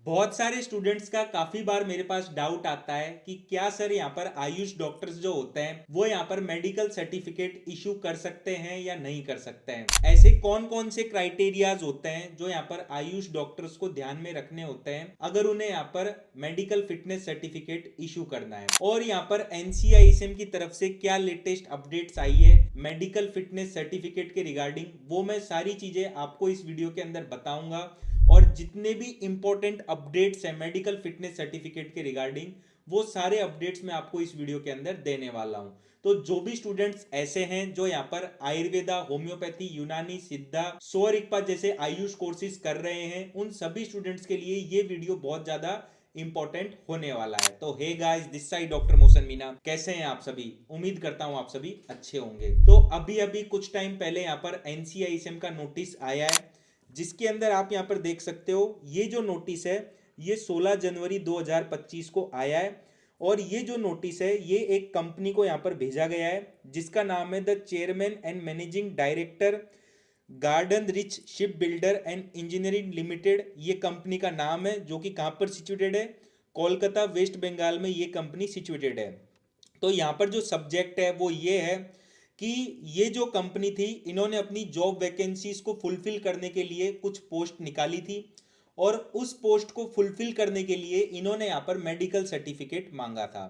बहुत सारे स्टूडेंट्स का काफी बार मेरे पास डाउट आता है कि क्या सर यहाँ पर आयुष डॉक्टर्स जो होते हैं वो यहाँ पर मेडिकल सर्टिफिकेट इशू कर सकते हैं या नहीं कर सकते हैं। ऐसे कौन कौन से क्राइटेरियाज होते हैं जो यहाँ पर आयुष डॉक्टर्स को ध्यान में रखने होते हैं अगर उन्हें यहाँ पर मेडिकल फिटनेस सर्टिफिकेट इशू करना है, और यहाँ पर एनसीआईएसएम की तरफ से क्या लेटेस्ट अपडेट्स आई है मेडिकल फिटनेस सर्टिफिकेट के रिगार्डिंग, वो मैं सारी चीजें आपको इस वीडियो के अंदर बताऊंगा। और जितने भी इंपॉर्टेंट अपडेट्स हैं मेडिकल फिटनेस सर्टिफिकेट के रिगार्डिंग, वो सारे अपडेट्स मैं आपको इस वीडियो के अंदर देने वाला हूं। तो जो भी स्टूडेंट्स ऐसे हैं जो यहाँ पर आयुर्वेदा, होम्योपैथी, यूनानी, सिद्धा, सोअरिकपा जैसे आयुष कोर्सेज कर रहे हैं, उन सभी स्टूडेंट्स के लिए ये वीडियो बहुत ज्यादा इंपॉर्टेंट होने वाला है। तो hey guys, this side doctor Mohsin Meena, कैसे हैं आप सभी? उम्मीद करता हूं आप सभी अच्छे होंगे। तो अभी अभी कुछ टाइम पहले यहाँ पर एनसीआईएसएम का नोटिस आया है, जिसके अंदर आप यहां पर देख सकते हो ये जो नोटिस है ये 16 जनवरी 2025 को आया है। और ये जो नोटिस है ये एक कंपनी को यहां पर भेजा गया है जिसका नाम है the chairman and managing director, garden rich ship builder and engineering limited. ये कंपनी का नाम है जो कि कहां पर सिचुएटेड है, कोलकाता वेस्ट बंगाल में ये कंपनी सिचुएटेड है। तो यहाँ पर जो सब्जेक्ट है वो ये है कि ये जो कंपनी थी इन्होंने अपनी जॉब वैकेंसीज को फुलफिल करने के लिए कुछ पोस्ट निकाली थी, और उस पोस्ट को फुलफिल करने के लिए इन्होंने यहाँ पर मेडिकल सर्टिफिकेट मांगा था।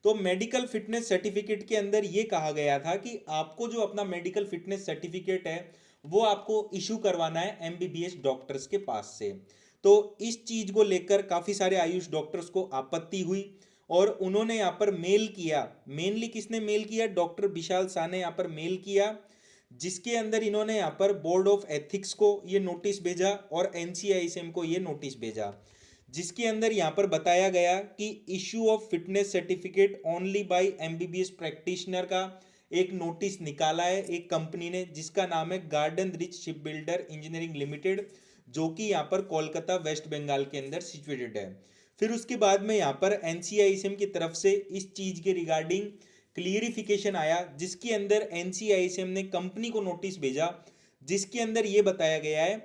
तो मेडिकल फिटनेस सर्टिफिकेट के अंदर ये कहा गया था कि आपको जो अपना मेडिकल फिटनेस सर्टिफिकेट है वो आपको इशू करवाना है एमबीबीएस डॉक्टर्स के पास से। तो इस चीज को लेकर काफी सारे आयुष डॉक्टर्स को आपत्ति हुई और उन्होंने यहाँ पर मेल किया। मेनली किसने मेल किया? डॉक्टर विशाल शाह ने यहाँ पर मेल किया, जिसके अंदर इन्होंने यहाँ पर बोर्ड ऑफ एथिक्स को ये नोटिस भेजा और एनसीआईएसएम को ये नोटिस भेजा, जिसके अंदर यहाँ पर बताया गया कि issue of fitness certificate only by MBBS practitioner का एक नोटिस निकाला है एक कंपनी ने जिसका नाम है garden rich ship builder engineering limited, जो कि यहाँ पर कोलकाता वेस्ट बंगाल के अंदर सिचुएटेड है। फिर उसके बाद में यहाँ पर एनसीआईएसएम की तरफ से इस चीज के रिगार्डिंग क्लियरिफिकेशन आया, जिसके अंदर एनसीआईएसएम ने कंपनी को नोटिस भेजा जिसके अंदर ये बताया गया है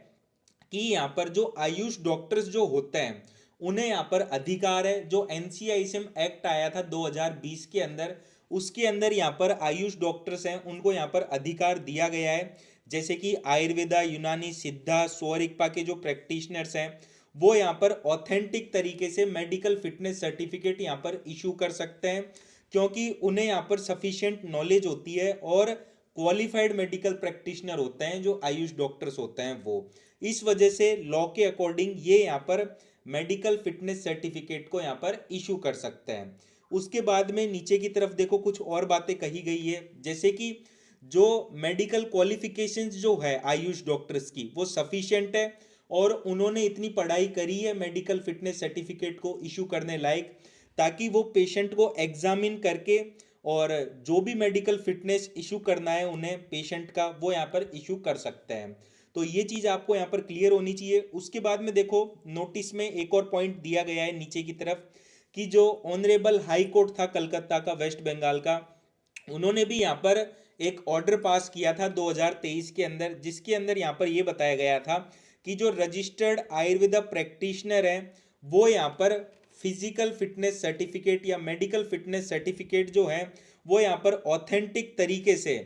कि यहाँ पर जो आयुष डॉक्टर्स जो होते हैं उन्हें यहाँ पर अधिकार है। जो एनसीआईएसएम एक्ट आया था 2020 के अंदर, उसके अंदर यहाँ पर आयुष डॉक्टर्स हैं उनको यहाँ पर अधिकार दिया गया है, जैसे कि आयुर्वेदा, यूनानी, सिद्धा, स्वरिकपा के जो प्रैक्टिशनर्स हैं वो यहाँ पर ऑथेंटिक तरीके से मेडिकल फिटनेस सर्टिफिकेट यहाँ पर इशू कर सकते हैं, क्योंकि उन्हें यहाँ पर सफिशिएंट नॉलेज होती है और क्वालिफाइड मेडिकल प्रैक्टिशनर होते हैं जो आयुष डॉक्टर्स होते हैं वो। इस वजह से लॉ के अकॉर्डिंग ये यहाँ पर मेडिकल फिटनेस सर्टिफिकेट को यहाँ पर इशू कर सकते हैं। उसके बाद में नीचे की तरफ देखो कुछ और बातें कही गई है, जैसे कि जो मेडिकल क्वालिफिकेशंस जो है आयुष डॉक्टर्स की वो सफिशिएंट है और उन्होंने इतनी पढ़ाई करी है मेडिकल फिटनेस सर्टिफिकेट को इशू करने लायक, ताकि वो पेशेंट को एग्जामिन करके और जो भी मेडिकल फिटनेस इशू करना है उन्हें पेशेंट का वो यहाँ पर इशू कर सकते हैं। तो ये चीज़ आपको यहाँ पर क्लियर होनी चाहिए। उसके बाद में देखो नोटिस में एक और पॉइंट दिया गया है नीचे की तरफ कि जो ऑनरेबल हाई कोर्ट था कलकत्ता का, वेस्ट बंगाल का, उन्होंने भी यहाँ पर एक ऑर्डर पास किया था 2023 के अंदर, जिसके अंदर यहाँ पर ये बताया गया था कि जो रजिस्टर्ड आयुर्वेदा प्रैक्टिशनर हैं वो यहाँ पर फिजिकल फिटनेस सर्टिफिकेट या मेडिकल फिटनेस सर्टिफिकेट जो है वो यहाँ पर ऑथेंटिक तरीके से,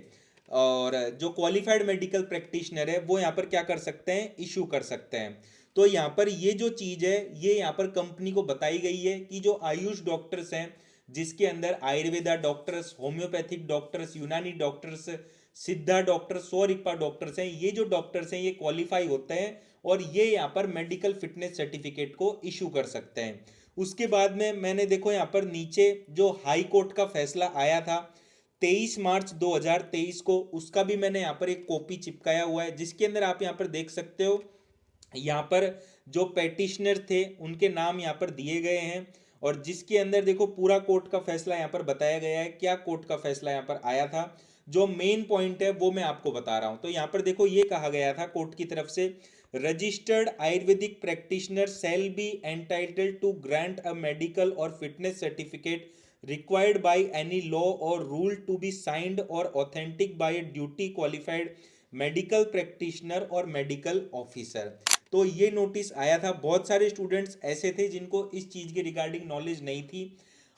और जो क्वालिफाइड मेडिकल प्रैक्टिशनर है वो यहाँ पर क्या कर सकते हैं, इशू कर सकते हैं। तो यहाँ पर ये जो चीज़ है ये यहाँ पर कंपनी को बताई गई है कि जो आयुष डॉक्टर्स हैं, जिसके अंदर आयुर्वेदा डॉक्टर्स, होम्योपैथिक डॉक्टर्स, यूनानी डॉक्टर्स, सिद्धा डॉक्टर्स, स्वरिकपा डॉक्टर्स हैं, ये जो डॉक्टर्स हैं ये क्वालिफाई होते हैं और ये यहाँ पर मेडिकल फिटनेस सर्टिफिकेट को इशू कर सकते हैं। उसके बाद में मैंने देखो यहाँ पर नीचे जो हाई कोर्ट का फैसला आया था 23 मार्च 2023 को, उसका भी मैंने यहाँ पर एक कॉपी चिपकाया हुआ है, जिसके अंदर आप यहाँ पर देख सकते हो यहाँ पर जो पेटिशनर थे उनके नाम यहाँ पर दिए गए हैं, और जिसके अंदर देखो पूरा कोर्ट का फैसला यहाँ पर बताया गया है। क्या कोर्ट का फैसला यहाँ पर आया था, जो मेन पॉइंट है वो मैं आपको बता रहा हूँ। तो यहाँ पर देखो ये कहा गया था कोर्ट की तरफ से, registered Ayurvedic practitioner shall be entitled to grant a medical और fitness certificate required by any law or rule to be signed or authentic by a duty qualified medical practitioner और मेडिकल ऑफिसर। तो ये notice आया था। बहुत सारे students ऐसे थे जिनको इस चीज के रिगार्डिंग नॉलेज नहीं थी।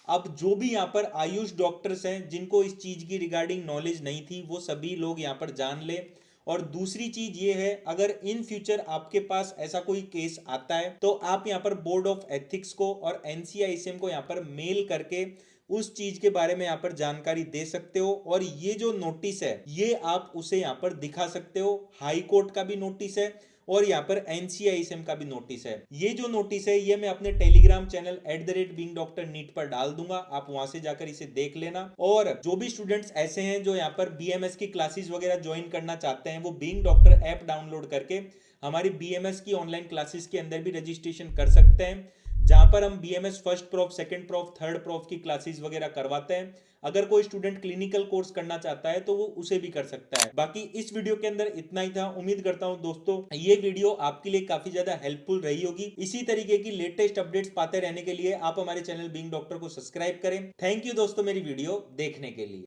अब जो भी यहाँ पर आयुष डॉक्टर्स हैं जिनको इस चीज की रिगार्डिंग नॉलेज नहीं थी, वो सभी लोग यहाँ पर जान ले। और दूसरी चीज ये है, अगर इन फ्यूचर आपके पास ऐसा कोई केस आता है तो आप यहाँ पर बोर्ड ऑफ एथिक्स को और एनसीआईसीएम को यहाँ पर मेल करके उस चीज के बारे में यहाँ पर जानकारी दे सकते हो। और ये जो नोटिस है ये आप उसे यहाँ पर दिखा सकते हो। हाई कोर्ट का भी नोटिस है और यहाँ पर एनसीआईसीएम का भी नोटिस है। ये जो नोटिस है ये मैं अपने टेलीग्राम चैनल @beingdoctorneet पर डाल दूंगा, आप वहां से जाकर इसे देख लेना। और जो भी स्टूडेंट्स ऐसे हैं जो यहाँ पर बीएमएस की क्लासेस वगैरह ज्वाइन करना चाहते हैं, वो बीइंग डॉक्टर ऐप डाउनलोड करके हमारी बीएमएस की ऑनलाइन क्लासेस के अंदर भी रजिस्ट्रेशन कर सकते हैं, जहां पर हम BMS first prof, second prof, third prof की क्लासेस वगैरह करवाते हैं। अगर कोई स्टूडेंट क्लिनिकल कोर्स करना चाहता है तो वो उसे भी कर सकता है। बाकी इस वीडियो के अंदर इतना ही था। उम्मीद करता हूं दोस्तों ये वीडियो आपके लिए काफी ज्यादा हेल्पफुल रही होगी। इसी तरीके की लेटेस्ट अपडेट्स पाते रहने के लिए आप हमारे चैनल बीइंग डॉक्टर को सब्सक्राइब करें। थैंक यू दोस्तों मेरी वीडियो देखने के लिए।